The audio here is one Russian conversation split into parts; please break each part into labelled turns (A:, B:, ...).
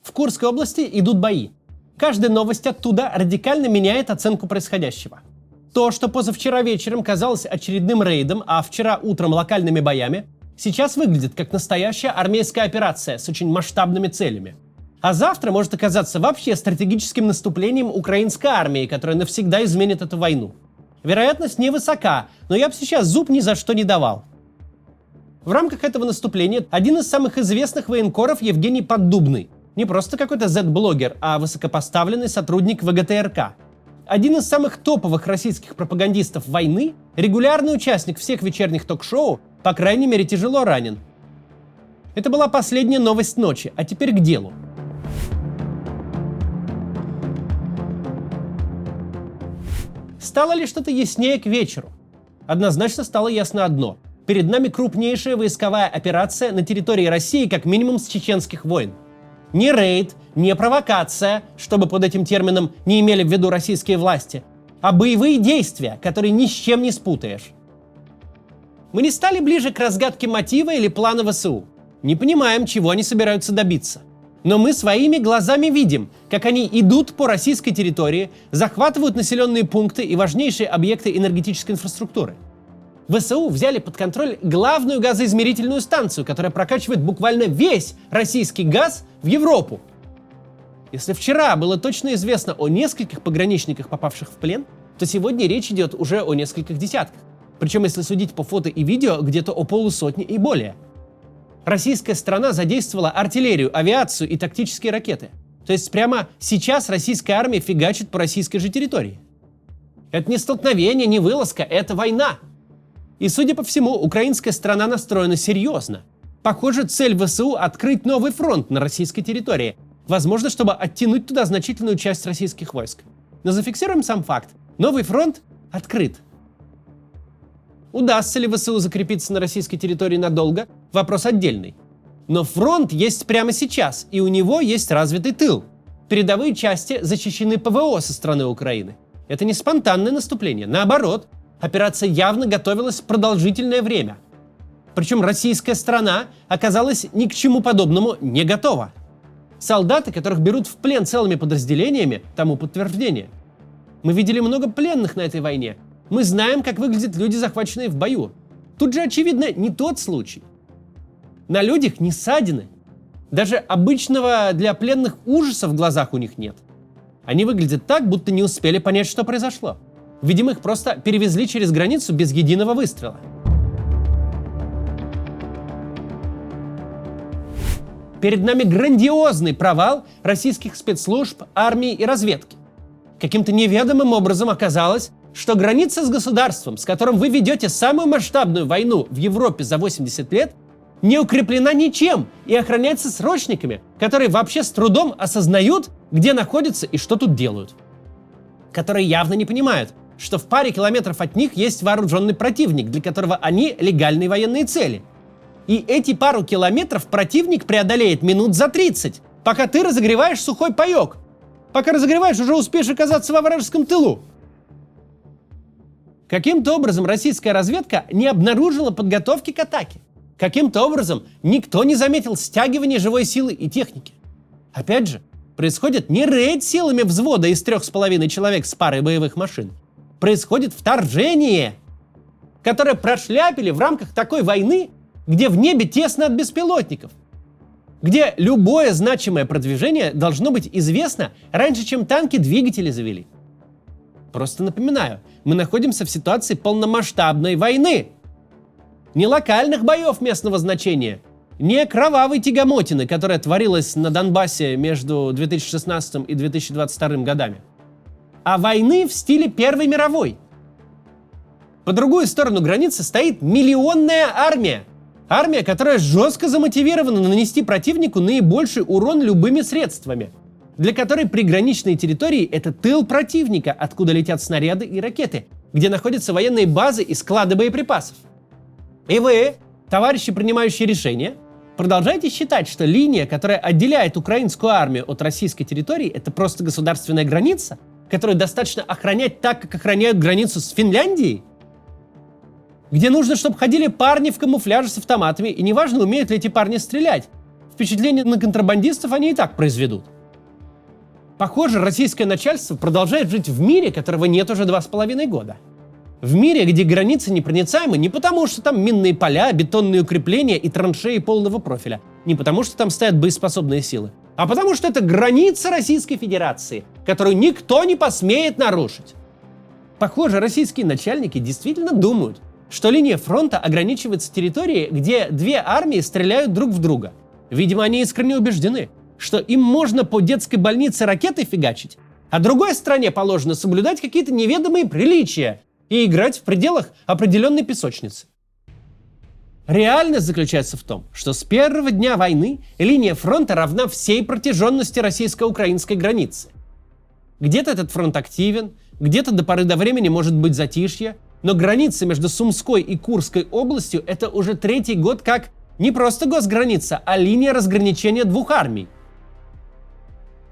A: В Курской области идут бои. Каждая новость оттуда радикально меняет оценку происходящего. То, что позавчера вечером казалось очередным рейдом, а вчера утром локальными боями, сейчас выглядит как настоящая армейская операция с очень масштабными целями. А завтра может оказаться вообще стратегическим наступлением украинской армии, которая навсегда изменит эту войну. Вероятность невысока, но я бы сейчас зуб ни за что не давал. В рамках этого наступления один из самых известных военкоров Евгений Поддубный. Не просто какой-то Z-блогер, а высокопоставленный сотрудник ВГТРК. Один из самых топовых российских пропагандистов войны, регулярный участник всех вечерних ток-шоу, по крайней мере, тяжело ранен. Это была последняя новость ночи, а теперь к делу. Стало ли что-то яснее к вечеру? Однозначно стало ясно одно. Перед нами крупнейшая войсковая операция на территории России как минимум с чеченских войн. Не рейд, не провокация, чтобы под этим термином не имели в виду российские власти, а боевые действия, которые ни с чем не спутаешь. Мы не стали ближе к разгадке мотива или плана ВСУ. Не понимаем, чего они собираются добиться. Но мы своими глазами видим, как они идут по российской территории, захватывают населенные пункты и важнейшие объекты энергетической инфраструктуры. ВСУ взяли под контроль главную газоизмерительную станцию, которая прокачивает буквально весь российский газ в Европу. Если вчера было точно известно о нескольких пограничниках, попавших в плен, то сегодня речь идет уже о нескольких десятках. Причем, если судить по фото и видео, где-то о полусотне и более. Российская сторона задействовала артиллерию, авиацию и тактические ракеты. То есть прямо сейчас российская армия фигачит по российской же территории. Это не столкновение, не вылазка, это война. И, судя по всему, украинская сторона настроена серьезно. Похоже, цель ВСУ — открыть новый фронт на российской территории. Возможно, чтобы оттянуть туда значительную часть российских войск. Но зафиксируем сам факт. Новый фронт открыт. Удастся ли ВСУ закрепиться на российской территории надолго? Вопрос отдельный. Но фронт есть прямо сейчас, и у него есть развитый тыл. Передовые части защищены ПВО со стороны Украины. Это не спонтанное наступление, наоборот. Операция явно готовилась продолжительное время. Причем российская сторона оказалась ни к чему подобному не готова. Солдаты, которых берут в плен целыми подразделениями, тому подтверждение. Мы видели много пленных на этой войне. Мы знаем, как выглядят люди, захваченные в бою. Тут же, очевидно, не тот случай. На людях не ссадины. Даже обычного для пленных ужаса в глазах у них нет. Они выглядят так, будто не успели понять, что произошло. Видимо, их просто перевезли через границу без единого выстрела. Перед нами грандиозный провал российских спецслужб, армии и разведки. Каким-то неведомым образом оказалось, что граница с государством, с которым вы ведете самую масштабную войну в Европе за 80 лет, не укреплена ничем и охраняется срочниками, которые вообще с трудом осознают, где находятся и что тут делают. Которые явно не понимают, что в паре километров от них есть вооруженный противник, для которого они легальные военные цели. И эти пару километров противник преодолеет минут за 30, пока ты разогреваешь сухой паек. Пока разогреваешь, уже успеешь оказаться во вражеском тылу. Каким-то образом российская разведка не обнаружила подготовки к атаке. Каким-то образом никто не заметил стягивания живой силы и техники. Опять же, происходит не рейд силами взвода из 3,5 человек с парой боевых машин. Происходит вторжение, которое прошляпили в рамках такой войны, где в небе тесно от беспилотников, где любое значимое продвижение должно быть известно раньше, чем танки двигатели завели. Просто напоминаю, мы находимся в ситуации полномасштабной войны. Не локальных боев местного значения, не кровавой тягомотины, которая творилась на Донбассе между 2016 и 2022 годами, а войны в стиле Первой мировой. По другую сторону границы стоит миллионная армия. Армия, которая жестко замотивирована нанести противнику наибольший урон любыми средствами, для которой приграничные территории — это тыл противника, откуда летят снаряды и ракеты, где находятся военные базы и склады боеприпасов. И вы, товарищи, принимающие решения, продолжаете считать, что линия, которая отделяет украинскую армию от российской территории, это просто государственная граница, которую достаточно охранять так, как охраняют границу с Финляндией? Где нужно, чтобы ходили парни в камуфляже с автоматами, и неважно, умеют ли эти парни стрелять. В впечатление на контрабандистов они и так произведут. Похоже, российское начальство продолжает жить в мире, которого нет уже 2,5 года. В мире, где границы непроницаемы не потому, что там минные поля, бетонные укрепления и траншеи полного профиля, не потому, что там стоят боеспособные силы, а потому, что это граница Российской Федерации, которую никто не посмеет нарушить. Похоже, российские начальники действительно думают, что линия фронта ограничивается территорией, где две армии стреляют друг в друга. Видимо, они искренне убеждены, что им можно по детской больнице ракетой фигачить, а другой стране положено соблюдать какие-то неведомые приличия и играть в пределах определенной песочницы. Реальность заключается в том, что с первого дня войны линия фронта равна всей протяженности российско-украинской границы. Где-то этот фронт активен, где-то до поры до времени может быть затишье, но граница между Сумской и Курской областью – это уже 3-й год как не просто госграница, а линия разграничения двух армий.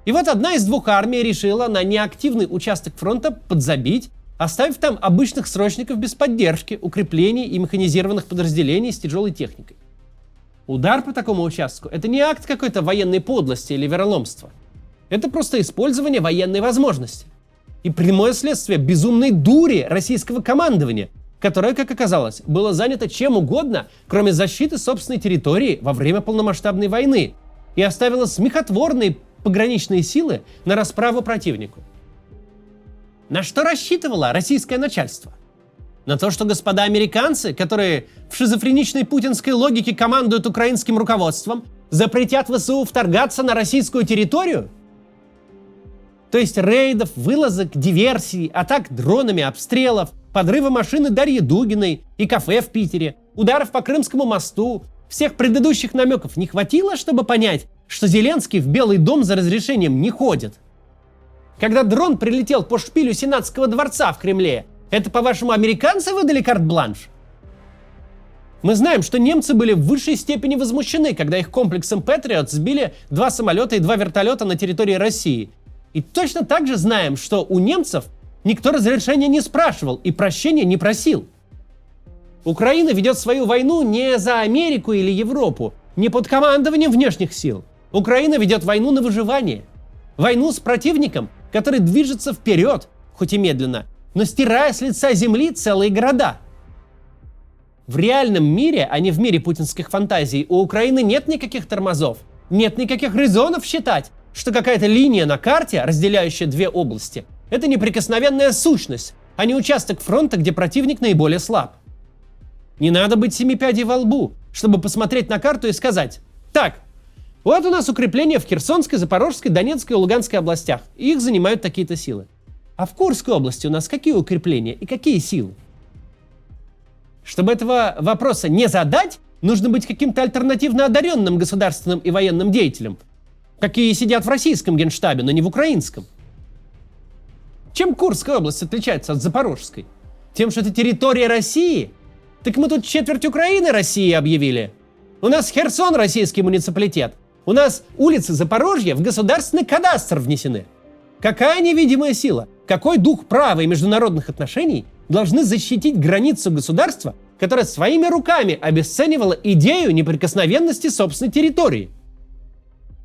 A: И вот одна из двух армий решила на неактивный участок фронта подзабить, оставив там обычных срочников без поддержки, укреплений и механизированных подразделений с тяжелой техникой. Удар по такому участку – это не акт какой-то военной подлости или вероломства. Это просто использование военной возможности. И прямое следствие безумной дури российского командования, которое, как оказалось, было занято чем угодно, кроме защиты собственной территории во время полномасштабной войны, и оставило смехотворные пограничные силы на расправу противнику. На что рассчитывало российское начальство? На то, что господа американцы, которые в шизофреничной путинской логике командуют украинским руководством, запретят ВСУ вторгаться на российскую территорию? То есть рейдов, вылазок, диверсий, атак дронами, обстрелов, подрыва машины Дарьи Дугиной и кафе в Питере, ударов по Крымскому мосту, всех предыдущих намеков не хватило, чтобы понять, что Зеленский в Белый дом за разрешением не ходит? Когда дрон прилетел по шпилю Сенатского дворца в Кремле, это, по-вашему, американцы выдали карт-бланш? Мы знаем, что немцы были в высшей степени возмущены, когда их комплексом Patriot сбили 2 самолета и 2 вертолета на территории России. И точно так же знаем, что у немцев никто разрешения не спрашивал и прощения не просил. Украина ведет свою войну не за Америку или Европу, не под командованием внешних сил. Украина ведет войну на выживание. Войну с противником, который движется вперед, хоть и медленно, но стирая с лица земли целые города. В реальном мире, а не в мире путинских фантазий, у Украины нет никаких тормозов, нет никаких резонов считать, что какая-то линия на карте, разделяющая две области, это неприкосновенная сущность, а не участок фронта, где противник наиболее слаб. Не надо быть 7 пядей во лбу, чтобы посмотреть на карту и сказать: так, вот у нас укрепления в Херсонской, Запорожской, Донецкой и Луганской областях, и их занимают такие-то силы. А в Курской области у нас какие укрепления и какие силы? Чтобы этого вопроса не задать, нужно быть каким-то альтернативно одаренным государственным и военным деятелем, какие сидят в российском генштабе, но не в украинском. Чем Курская область отличается от Запорожской? Тем, что это территория России? Так мы тут четверть Украины России объявили. У нас Херсон российский муниципалитет. У нас улицы Запорожья в государственный кадастр внесены. Какая невидимая сила, какой дух права и международных отношений должны защитить границу государства, которое своими руками обесценивало идею неприкосновенности собственной территории?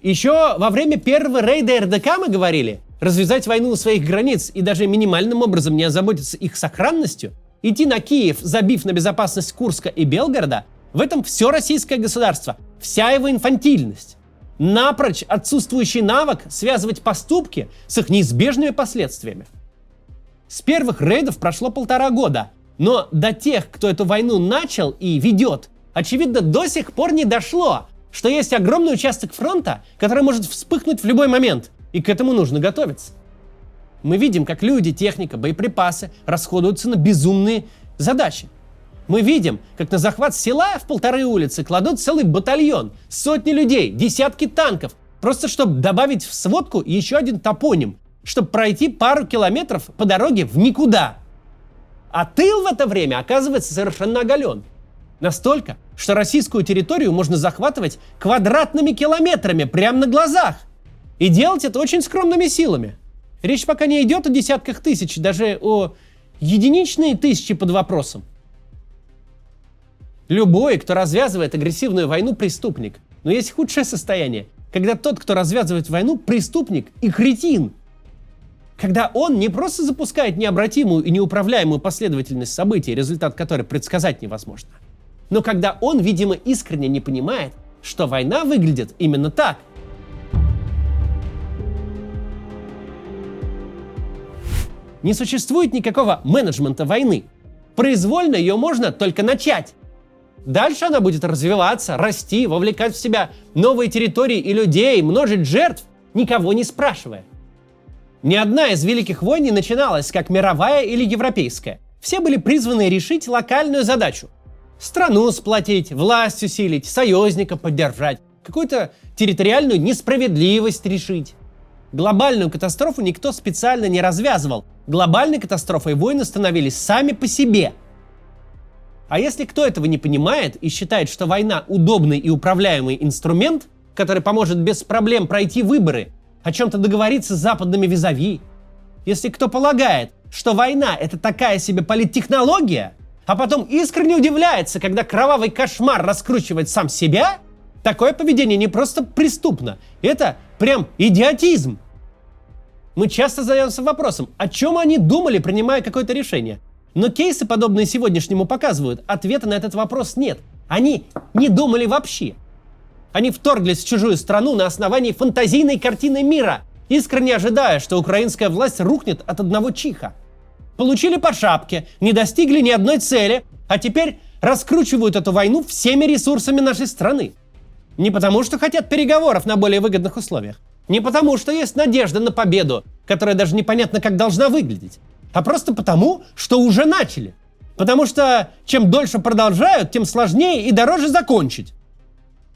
A: Еще во время первого рейда РДК мы говорили, развязать войну у своих границ и даже минимальным образом не озаботиться их сохранностью, идти на Киев, забив на безопасность Курска и Белгорода, в этом все российское государство, вся его инфантильность. Напрочь отсутствующий навык связывать поступки с их неизбежными последствиями. С первых рейдов прошло 1,5 года, но до тех, кто эту войну начал и ведет, очевидно, до сих пор не дошло, что есть огромный участок фронта, который может вспыхнуть в любой момент, и к этому нужно готовиться. Мы видим, как люди, техника, боеприпасы расходуются на безумные задачи. Мы видим, как на захват села в 1,5 улицы кладут целый батальон, сотни людей, десятки танков, просто чтобы добавить в сводку еще один топоним, чтобы пройти пару километров по дороге в никуда. А тыл в это время оказывается совершенно оголен. Настолько, что российскую территорию можно захватывать квадратными километрами прямо на глазах. И делать это очень скромными силами. Речь пока не идет о десятках тысяч, даже о единичные тысячи под вопросом. Любой, кто развязывает агрессивную войну, преступник. Но есть худшее состояние, когда тот, кто развязывает войну, преступник и кретин. Когда он не просто запускает необратимую и неуправляемую последовательность событий, результат которой предсказать невозможно, но когда он, видимо, искренне не понимает, что война выглядит именно так. Не существует никакого менеджмента войны. Произвольно ее можно только начать. Дальше она будет развиваться, расти, вовлекать в себя новые территории и людей, множить жертв, никого не спрашивая. Ни одна из великих войн не начиналась как мировая или европейская. Все были призваны решить локальную задачу. Страну сплотить, власть усилить, союзника поддержать, какую-то территориальную несправедливость решить. Глобальную катастрофу никто специально не развязывал. Глобальной катастрофой войны становились сами по себе. А если кто этого не понимает и считает, что война удобный и управляемый инструмент, который поможет без проблем пройти выборы, о чем-то договориться с западными визави, если кто полагает, что война — это такая себе политтехнология, а потом искренне удивляется, когда кровавый кошмар раскручивает сам себя, такое поведение не просто преступно, это прям идиотизм. Мы часто задаемся вопросом, о чем они думали, принимая какое-то решение. Но кейсы, подобные сегодняшнему, показывают, ответа на этот вопрос нет. Они не думали вообще. Они вторглись в чужую страну на основании фантазийной картины мира, искренне ожидая, что украинская власть рухнет от одного чиха. Получили по шапке, не достигли ни одной цели, а теперь раскручивают эту войну всеми ресурсами нашей страны. Не потому, что хотят переговоров на более выгодных условиях. Не потому, что есть надежда на победу, которая даже непонятно как должна выглядеть. А просто потому, что уже начали. Потому что чем дольше продолжают, тем сложнее и дороже закончить.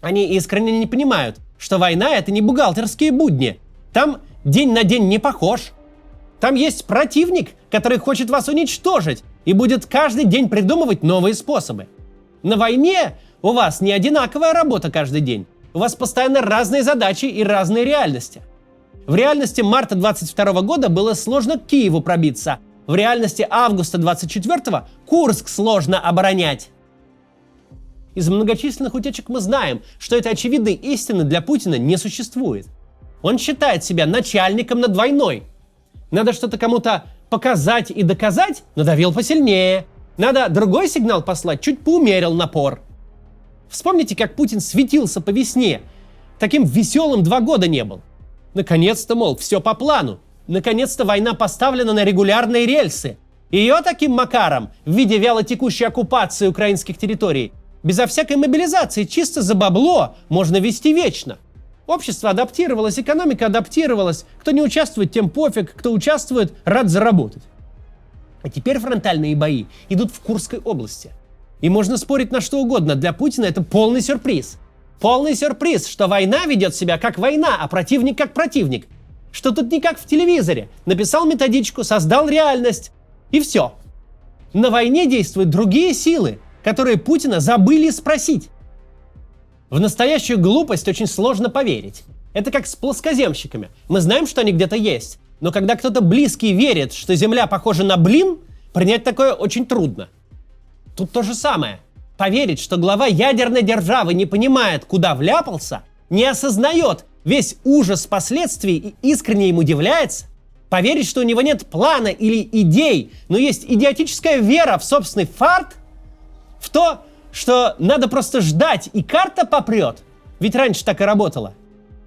A: Они искренне не понимают, что война — это не бухгалтерские будни. Там день на день не похож. Там есть противник, который хочет вас уничтожить и будет каждый день придумывать новые способы. На войне у вас не одинаковая работа каждый день. У вас постоянно разные задачи и разные реальности. В реальности марта 22 года было сложно к Киеву пробиться. В реальности августа 24 Курск сложно оборонять. Из многочисленных утечек мы знаем, что этой очевидной истины для Путина не существует. Он считает себя начальником над войной. Надо что-то кому-то показать и доказать, надавил посильнее. Надо другой сигнал послать, чуть поумерил напор. Вспомните, как Путин светился по весне. Таким веселым 2 года не был. Наконец-то, мол, все по плану. Наконец-то война поставлена на регулярные рельсы. Ее таким макаром, в виде вялотекущей оккупации украинских территорий, безо всякой мобилизации, чисто за бабло, можно вести вечно. Общество адаптировалось, экономика адаптировалась. Кто не участвует, тем пофиг. Кто участвует, рад заработать. А теперь фронтальные бои идут в Курской области. И можно спорить на что угодно. Для Путина это полный сюрприз. Полный сюрприз, что война ведет себя как война, а противник как противник. Что тут не как в телевизоре. Написал методичку, создал реальность. И все. На войне действуют другие силы, которые Путина забыли спросить. В настоящую глупость очень сложно поверить. Это как с плоскоземщиками. Мы знаем, что они где-то есть. Но когда кто-то близкий верит, что Земля похожа на блин, принять такое очень трудно. Тут то же самое. Поверить, что глава ядерной державы не понимает, куда вляпался, не осознает весь ужас последствий и искренне им удивляется, поверить, что у него нет плана или идей, но есть идиотическая вера в собственный фарт, в то, что надо просто ждать, и карта попрет. Ведь раньше так и работало.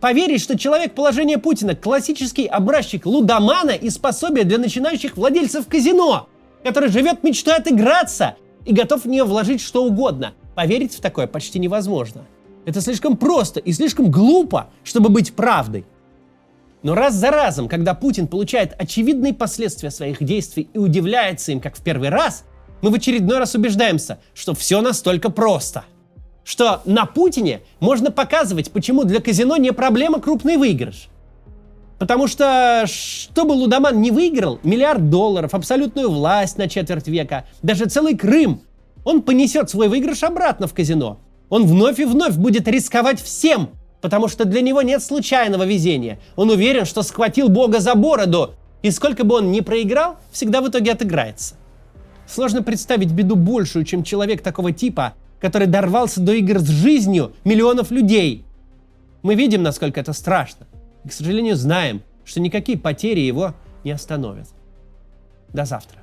A: Поверить, что человек положения Путина — классический образчик лудомана и пособие для начинающих владельцев казино, который живет мечтой отыграться и готов в нее вложить что угодно. Поверить в такое почти невозможно. Это слишком просто и слишком глупо, чтобы быть правдой. Но раз за разом, когда Путин получает очевидные последствия своих действий и удивляется им, как в первый раз, мы в очередной раз убеждаемся, что все настолько просто. Что на Путине можно показывать, почему для казино не проблема крупный выигрыш. Потому что, чтобы лудоман не выиграл $1 миллиард, абсолютную власть на четверть века, даже целый Крым, он понесет свой выигрыш обратно в казино. Он вновь и вновь будет рисковать всем, потому что для него нет случайного везения. Он уверен, что схватил Бога за бороду, и сколько бы он ни проиграл, всегда в итоге отыграется. Сложно представить беду большую, чем человек такого типа который дорвался до игр с жизнью миллионов людей. Мы видим, насколько это страшно. И, к сожалению, знаем, что никакие потери его не остановят. До завтра.